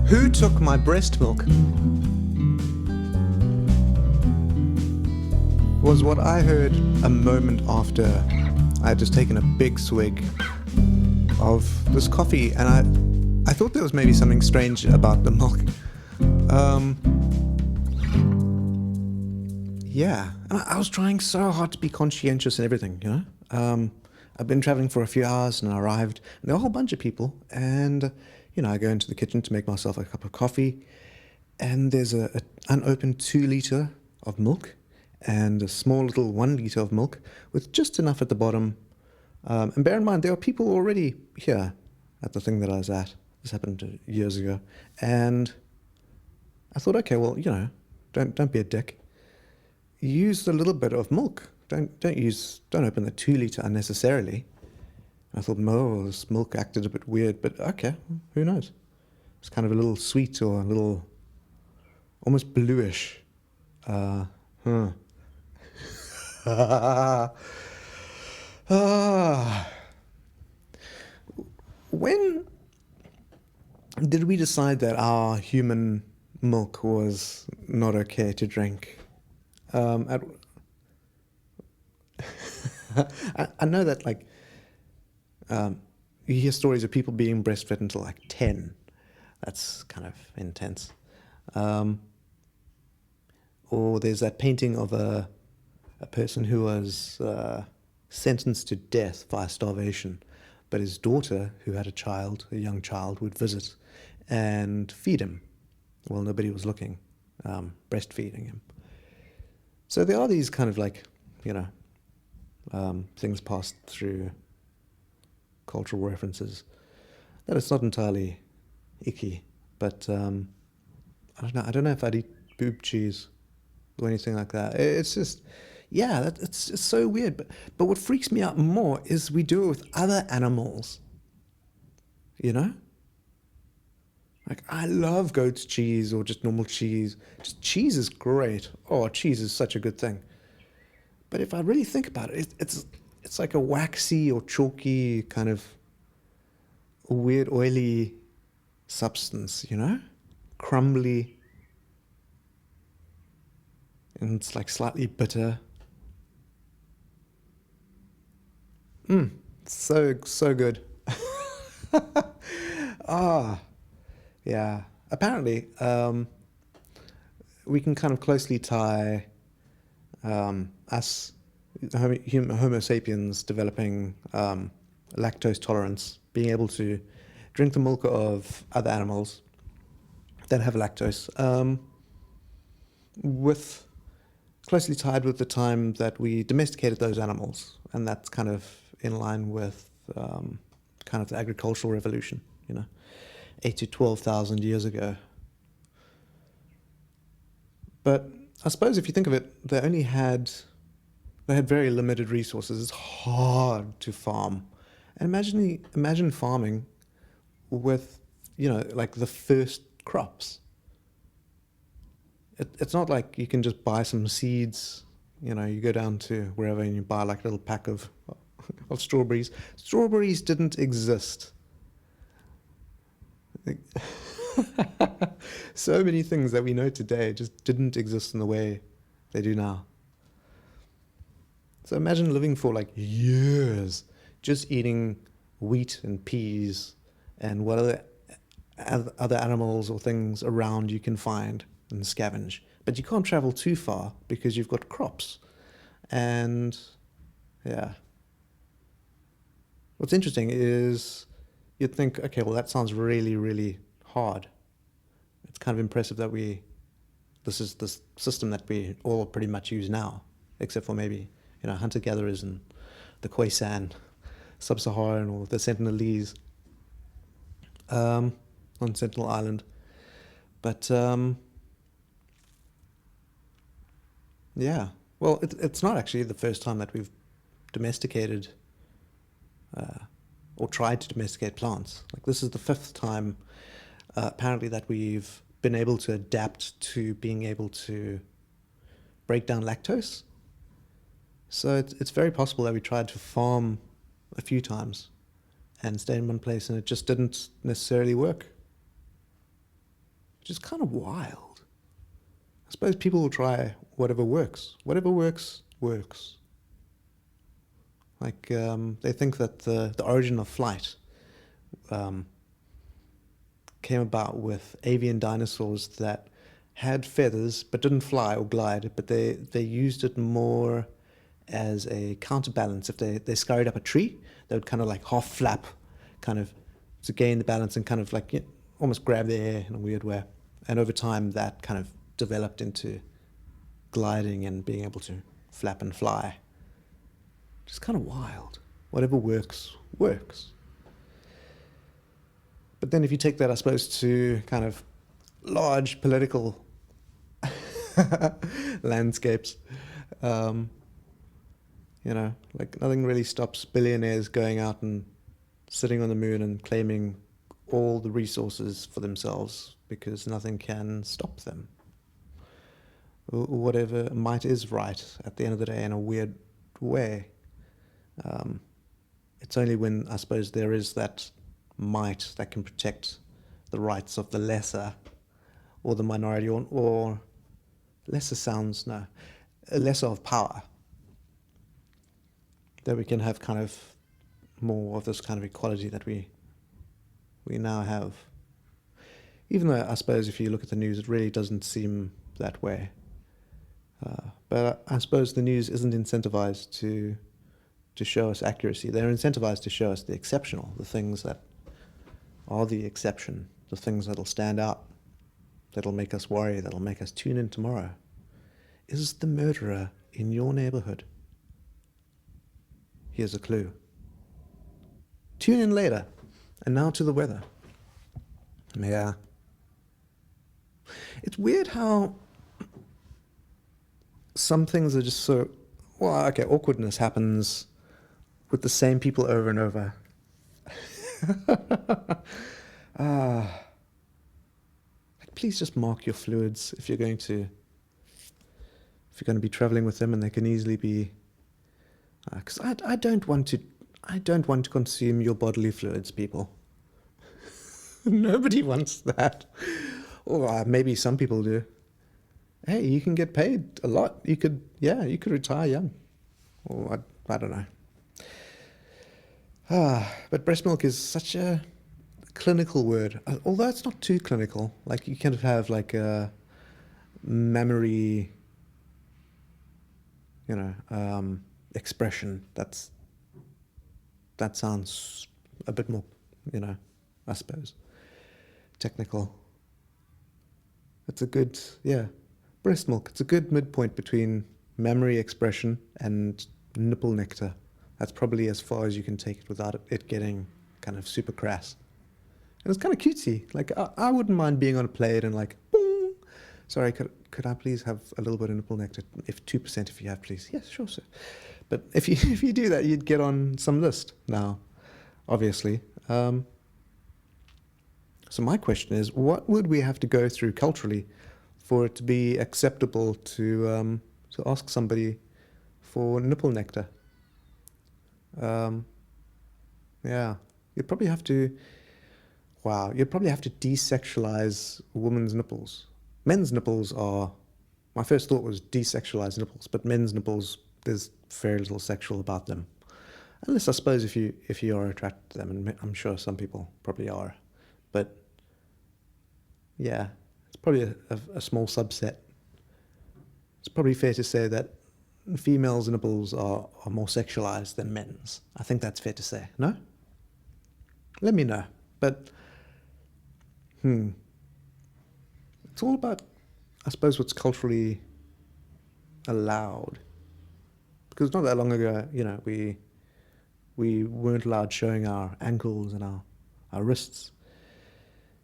Who took my breast milk? Was what I heard a moment after I had just taken a big swig of this coffee, and I thought there was maybe something strange about the milk. Yeah, and I was trying so hard to be conscientious and everything, you know. I've been traveling for a few hours and I arrived, and there were a whole bunch of people, and I go into the kitchen to make myself a cup of coffee, and there's a unopened 2 liter of milk and a small little 1 liter of milk with just enough at the bottom. And bear in mind, there were people already here at the thing that I was at. This happened years ago, and I thought, okay, well, don't be a dick. Use the little bit of milk. Don't open the 2 liter unnecessarily. I thought, no, this milk acted a bit weird, but okay, who knows? It's kind of a little sweet or a little almost bluish. When did we decide that our human milk was not okay to drink? I know that, you hear stories of people being breastfed until 10. That's kind of intense. Or there's that painting of a person who was sentenced to death via starvation, but his daughter, who had a young child, would visit and feed him. Well, nobody was looking, breastfeeding him. So there are these kind of things passed through cultural references that it's not entirely icky, but I don't know if I'd eat boob cheese or anything like that. It's just, it's just so weird. But what freaks me out more is we do it with other animals. I love goat's cheese or just normal cheese. Just cheese is great. Oh, cheese is such a good thing. But if I really think about it, it's like a waxy or chalky kind of weird oily substance, crumbly, and it's slightly bitter. So good. Yeah. Apparently, we can kind of closely tie us, Homo sapiens, developing lactose tolerance, being able to drink the milk of other animals that have lactose, with closely tied with the time that we domesticated those animals, and that's kind of in line with kind of the agricultural revolution, 8 to 12,000 years ago. But I suppose if you think of it, they had very limited resources. It's hard to farm. And imagine farming with, the first crops. It's not like you can just buy some seeds. You go down to wherever and you buy a little pack of strawberries. Strawberries didn't exist. So many things that we know today just didn't exist in the way they do now. So imagine living for years just eating wheat and peas and what other animals or things around you can find and scavenge. But you can't travel too far because you've got crops. And yeah. What's interesting is you'd think, okay, well, that sounds really, really hard. It's kind of impressive that this is the system that we all pretty much use now, except for maybe, hunter-gatherers and the Khoisan, Sub-Saharan, or the Sentinelese on Sentinel Island. But yeah, well, it's not actually the first time that we've domesticated or tried to domesticate plants. This is the 5th time, apparently, that we've been able to adapt to being able to break down lactose. So it's very possible that we tried to farm a few times and stay in one place, and it just didn't necessarily work. which is kind of wild. I suppose people will try whatever works. Whatever works, works. Like, they think that the origin of flight came about with avian dinosaurs that had feathers but didn't fly or glide, but they used it more as a counterbalance. If they scurried up a tree, they would kind of like half flap, kind of to gain the balance and kind of like, you know, almost grab the air in a weird way. And over time, that kind of developed into gliding and being able to flap and fly. Just kind of wild. Whatever works, works. But then if you take that, I suppose, to kind of large political landscapes, you know, like nothing really stops billionaires going out and sitting on the moon and claiming all the resources for themselves because nothing can stop them. Whatever might is right at the end of the day in a weird way. It's only when, I suppose, there is that might that can protect the rights of the lesser or the minority, or lesser sounds, no, lesser of power, that we can have kind of more of this kind of equality that we now have. Even though I suppose if you look at the news, it really doesn't seem that way. But I suppose the news isn't incentivized to show us accuracy. They're incentivized to show us the exceptional, the things that are the exception, the things that'll stand out, that'll make us worry, that'll make us tune in tomorrow. Is the murderer in your neighborhood? Here's a clue. Tune in later. And now to the weather. Yeah. It's weird how some things are just so, well, okay, awkwardness happens with the same people over and over. Like, please just mark your fluids if you're going to be traveling with them, and they can easily be, because I don't want to consume your bodily fluids, people. Nobody wants that. Or maybe some people do. Hey, you can get paid a lot. You could retire young. Or I don't know. But breast milk is such a clinical word, although it's not too clinical. Like, you kind of have like a mammary, expression that sounds a bit more, I suppose, technical. It's a good, breast milk. It's a good midpoint between mammary expression and nipple nectar. That's probably as far as you can take it without it getting kind of super crass. And it's kind of cutesy. Like, I wouldn't mind being on a plate and like, boom. Sorry, could I please have a little bit of nipple nectar? If 2%, if you have, please. Yes, sure, sir. But if you do that, you'd get on some list now, obviously. So my question is, what would we have to go through culturally for it to be acceptable to ask somebody for nipple nectar? You'd probably have to desexualize women's nipples. Men's nipples are, my first thought was desexualize nipples, but men's nipples, there's very little sexual about them. Unless, I suppose, if you are attracted to them, and I'm sure some people probably are. But yeah, it's probably a small subset. It's probably fair to say that females' nipples are more sexualized than men's. I think that's fair to say, no? Let me know. But, it's all about, I suppose, what's culturally allowed. Because not that long ago, we weren't allowed showing our ankles and our wrists.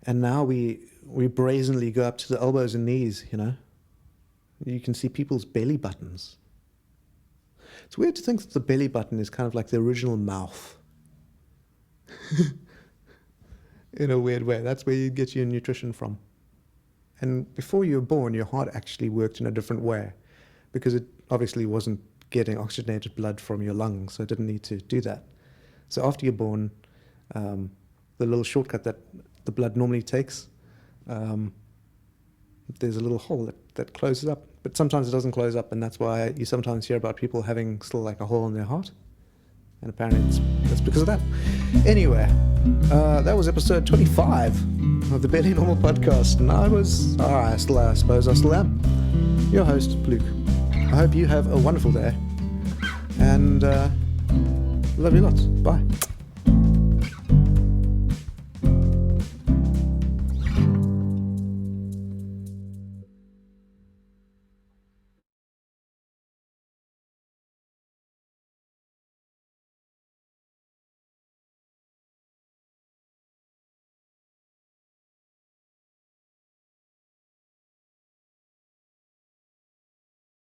And now we brazenly go up to the elbows and knees, You can see people's belly buttons. It's weird to think that the belly button is kind of like the original mouth. In a weird way. That's where you get your nutrition from. And before you were born, your heart actually worked in a different way, because it obviously wasn't getting oxygenated blood from your lungs, so it didn't need to do that. So after you're born, the little shortcut that the blood normally takes, there's a little hole that closes up. But sometimes it doesn't close up, and that's why you sometimes hear about people having still like a hole in their heart. And apparently that's because of that. Anyway, that was episode 25 of the Barely Normal podcast. And I suppose I still am your host, Luke. I hope you have a wonderful day. And love you lots. Bye.